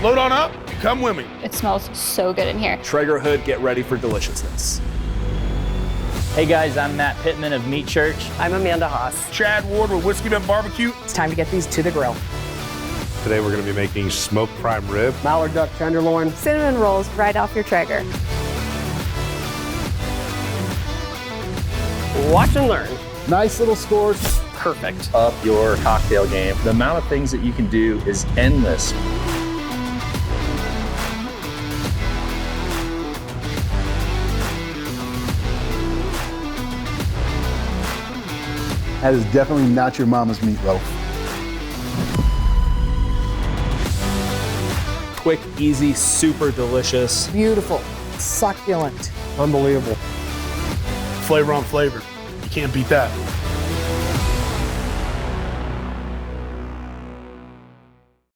Load on up, come with me. It smells so good in here. Traeger hood, get ready for deliciousness. Hey guys, I'm Matt Pittman of Meat Church. I'm Amanda Haas. Chad Ward with Whiskey Nut Barbecue. It's time to get these to the grill. Today we're going to be making smoked prime rib, Mallard duck tenderloin, Cinnamon rolls right off your Traeger. watch and learn. Nice little scores. Perfect. Up your cocktail game. The amount of things that you can do is endless. That is definitely not your mama's meatloaf. Quick, easy, super delicious. Beautiful, succulent. unbelievable. Flavor on flavor. You can't beat that.